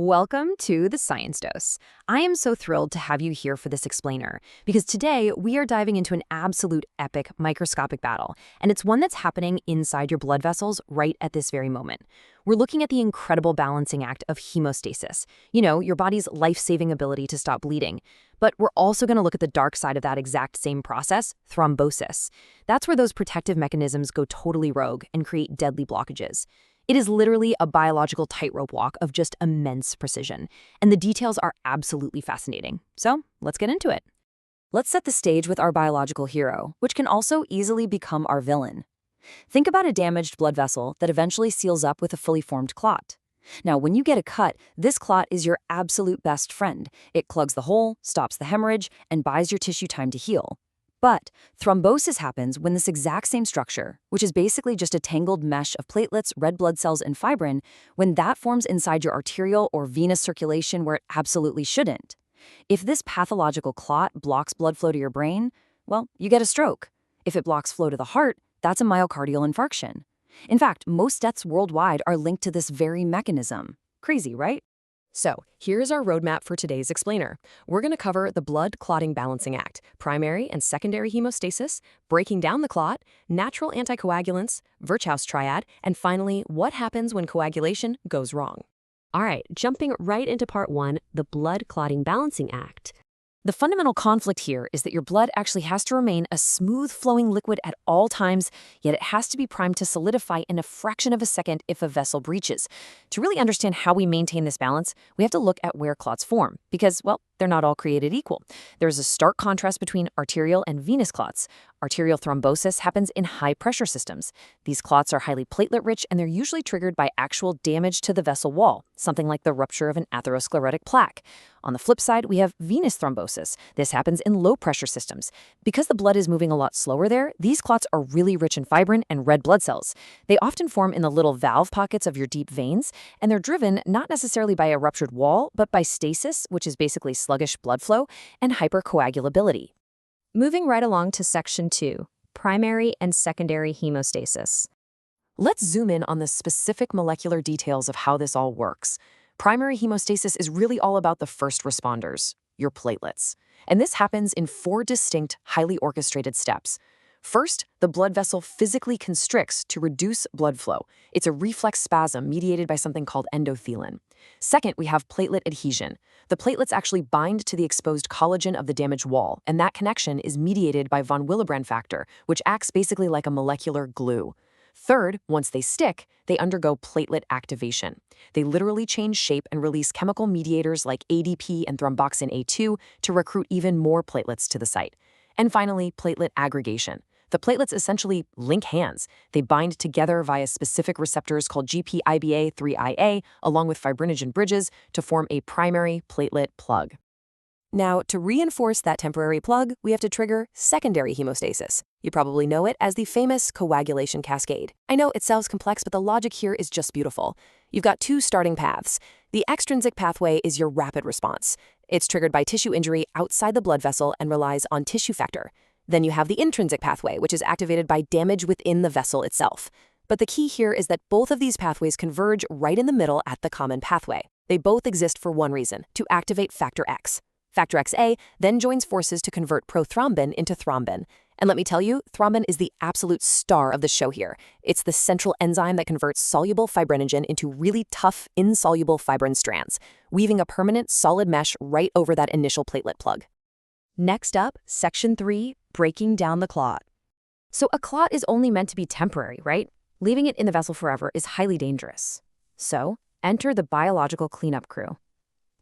Welcome to the Science Dose. I am so thrilled to have you here for this explainer, because today we are diving into an absolute epic microscopic battle, and it's one that's happening inside your blood vessels right at this very moment. We're looking at the incredible balancing act of hemostasis, your body's life-saving ability to stop bleeding. But we're also going to look at the dark side of that exact same process, thrombosis. That's where those protective mechanisms go totally rogue and create deadly blockages. It is literally a biological tightrope walk of just immense precision, and the details are absolutely fascinating. So let's get into it. Let's set the stage with our biological hero, which can also easily become our villain. Think about a damaged blood vessel that eventually seals up with a fully formed clot. Now, when you get a cut, this clot is your absolute best friend. It plugs the hole, stops the hemorrhage, and buys your tissue time to heal. But thrombosis happens when this exact same structure, which is basically just a tangled mesh of platelets, red blood cells, and fibrin, when that forms inside your arterial or venous circulation where it absolutely shouldn't. If this pathological clot blocks blood flow to your brain, well, you get a stroke. If it blocks flow to the heart, that's a myocardial infarction. In fact, most deaths worldwide are linked to this very mechanism. Crazy, right? So, here's our roadmap for today's explainer. We're going to cover the blood clotting balancing act, primary and secondary hemostasis, breaking down the clot, natural anticoagulants, Virchow's triad, and finally, what happens when coagulation goes wrong. All right, jumping right into part one, the blood clotting balancing act. The fundamental conflict here is that your blood actually has to remain a smooth-flowing liquid at all times, yet it has to be primed to solidify in a fraction of a second if a vessel breaches. To really understand how we maintain this balance, we have to look at where clots form, because, well, they're not all created equal. There's a stark contrast between arterial and venous clots. Arterial thrombosis happens in high-pressure systems. These clots are highly platelet-rich, and they're usually triggered by actual damage to the vessel wall, something like the rupture of an atherosclerotic plaque. On the flip side, we have venous thrombosis. This happens in low-pressure systems. Because the blood is moving a lot slower there, these clots are really rich in fibrin and red blood cells. They often form in the little valve pockets of your deep veins, and they're driven not necessarily by a ruptured wall, but by stasis, which is basically sluggish blood flow, and hypercoagulability. Moving right along to section 2, primary and secondary hemostasis. Let's zoom in on the specific molecular details of how this all works. Primary hemostasis is really all about the first responders, your platelets. And this happens in 4 distinct, highly orchestrated steps. First, the blood vessel physically constricts to reduce blood flow. It's a reflex spasm mediated by something called endothelin. Second, we have platelet adhesion. The platelets actually bind to the exposed collagen of the damaged wall, and that connection is mediated by von Willebrand factor, which acts basically like a molecular glue. Third, once they stick, they undergo platelet activation. They literally change shape and release chemical mediators like ADP and thromboxane A2 to recruit even more platelets to the site. And finally, platelet aggregation. The platelets essentially link hands. They bind together via specific receptors called GPIBA3IA, along with fibrinogen bridges, to form a primary platelet plug. Now, to reinforce that temporary plug, we have to trigger secondary hemostasis. You probably know it as the famous coagulation cascade. I know it sounds complex, but the logic here is just beautiful. You've got 2 starting paths. The extrinsic pathway is your rapid response. It's triggered by tissue injury outside the blood vessel and relies on tissue factor. Then you have the intrinsic pathway, which is activated by damage within the vessel itself. But the key here is that both of these pathways converge right in the middle at the common pathway. They both exist for one reason: to activate factor X. Factor XA then joins forces to convert prothrombin into thrombin. And let me tell you, thrombin is the absolute star of the show here. It's the central enzyme that converts soluble fibrinogen into really tough, insoluble fibrin strands, weaving a permanent, solid mesh right over that initial platelet plug. Next up, section 3, breaking down the clot. So a clot is only meant to be temporary, right? Leaving it in the vessel forever is highly dangerous. So enter the biological cleanup crew.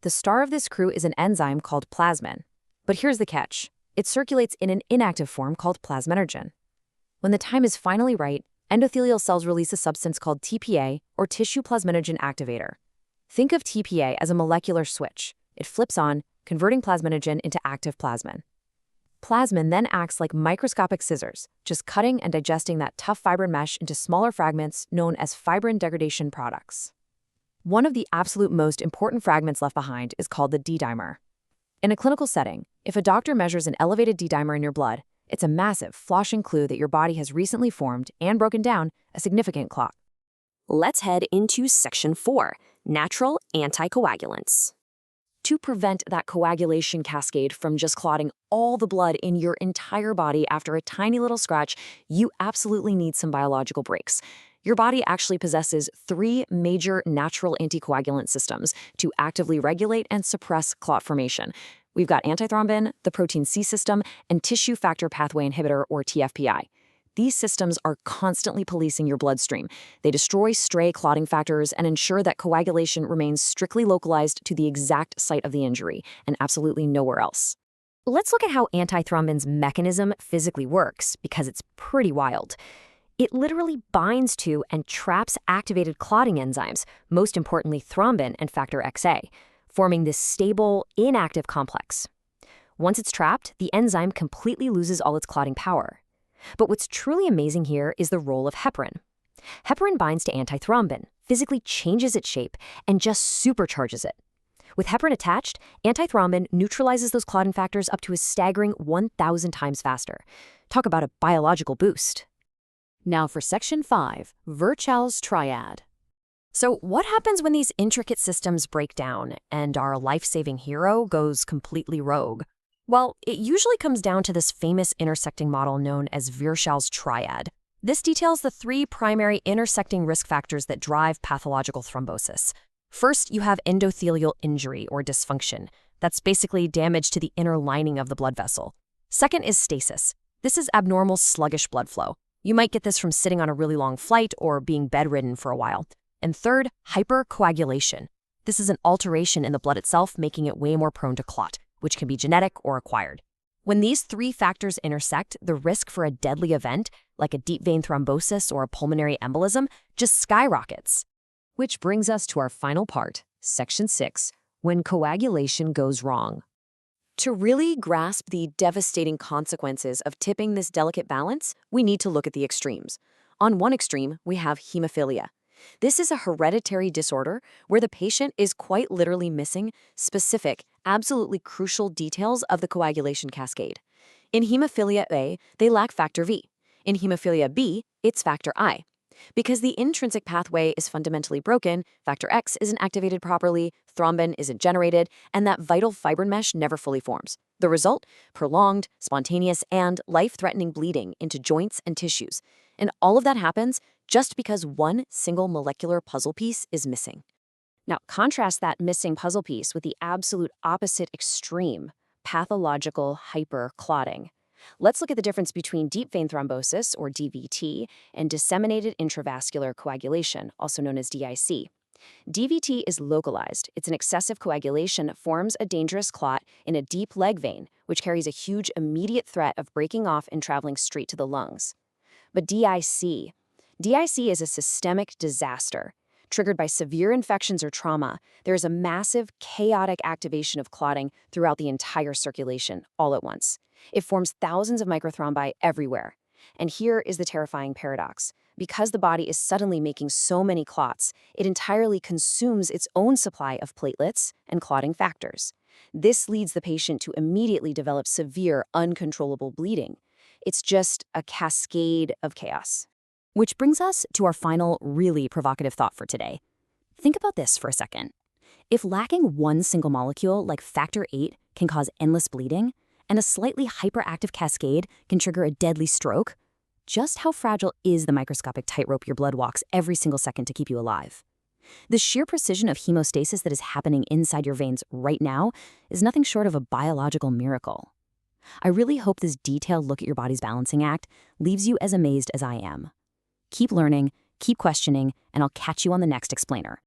The star of this crew is an enzyme called plasmin. But here's the catch. It circulates in an inactive form called plasminogen. When the time is finally right, endothelial cells release a substance called TPA, or tissue plasminogen activator. Think of TPA as a molecular switch. It flips on, converting plasminogen into active plasmin. Plasmin then acts like microscopic scissors, just cutting and digesting that tough fibrin mesh into smaller fragments known as fibrin degradation products. One of the absolute most important fragments left behind is called the D-dimer. In a clinical setting, if a doctor measures an elevated D-dimer in your blood, it's a massive, flashing clue that your body has recently formed and broken down a significant clot. Let's head into section 4, natural anticoagulants. To prevent that coagulation cascade from just clotting all the blood in your entire body after a tiny little scratch, you absolutely need some biological breaks. Your body actually possesses 3 major natural anticoagulant systems to actively regulate and suppress clot formation. We've got antithrombin, the protein C system, and tissue factor pathway inhibitor, or TFPI. These systems are constantly policing your bloodstream. They destroy stray clotting factors and ensure that coagulation remains strictly localized to the exact site of the injury and absolutely nowhere else. Let's look at how antithrombin's mechanism physically works, because it's pretty wild. It literally binds to and traps activated clotting enzymes, most importantly thrombin and factor XA, forming this stable, inactive complex. Once it's trapped, the enzyme completely loses all its clotting power. But what's truly amazing here is the role of heparin. Heparin binds to antithrombin, physically changes its shape, and just supercharges it. With heparin attached, antithrombin neutralizes those clotting factors up to a staggering 1,000 times faster. Talk about a biological boost. Now for Section 5, Virchow's triad. So what happens when these intricate systems break down and our life-saving hero goes completely rogue? Well, it usually comes down to this famous intersecting model known as Virchow's triad. This details the 3 primary intersecting risk factors that drive pathological thrombosis. First, you have endothelial injury or dysfunction. That's basically damage to the inner lining of the blood vessel. Second is stasis. This is abnormal, sluggish blood flow. You might get this from sitting on a really long flight or being bedridden for a while. And third, hypercoagulation. This is an alteration in the blood itself, making it way more prone to clot, which can be genetic or acquired. When these 3 factors intersect, the risk for a deadly event, like a deep vein thrombosis or a pulmonary embolism, just skyrockets. Which brings us to our final part, Section 6, when coagulation goes wrong. To really grasp the devastating consequences of tipping this delicate balance, we need to look at the extremes. On one extreme, we have hemophilia. This is a hereditary disorder where the patient is quite literally missing specific, absolutely crucial details of the coagulation cascade. In hemophilia A, they lack factor V. In hemophilia B, it's factor I. Because the intrinsic pathway is fundamentally broken, factor X isn't activated properly, thrombin isn't generated, and that vital fibrin mesh never fully forms. The result? Prolonged, spontaneous, and life-threatening bleeding into joints and tissues. And all of that happens just because one single molecular puzzle piece is missing. Now, contrast that missing puzzle piece with the absolute opposite extreme, pathological hyperclotting. Let's look at the difference between deep vein thrombosis, or DVT, and disseminated intravascular coagulation, also known as DIC. DVT is localized. It's an excessive coagulation that forms a dangerous clot in a deep leg vein, which carries a huge immediate threat of breaking off and traveling straight to the lungs. But DIC is a systemic disaster. Triggered by severe infections or trauma, there is a massive, chaotic activation of clotting throughout the entire circulation, all at once. It forms thousands of microthrombi everywhere. And here is the terrifying paradox. Because the body is suddenly making so many clots, it entirely consumes its own supply of platelets and clotting factors. This leads the patient to immediately develop severe, uncontrollable bleeding. It's just a cascade of chaos. Which brings us to our final, really provocative thought for today. Think about this for a second. If lacking one single molecule, like factor VIII, can cause endless bleeding, and a slightly hyperactive cascade can trigger a deadly stroke, just how fragile is the microscopic tightrope your blood walks every single second to keep you alive? The sheer precision of hemostasis that is happening inside your veins right now is nothing short of a biological miracle. I really hope this detailed look at your body's balancing act leaves you as amazed as I am. Keep learning, keep questioning, and I'll catch you on the next explainer.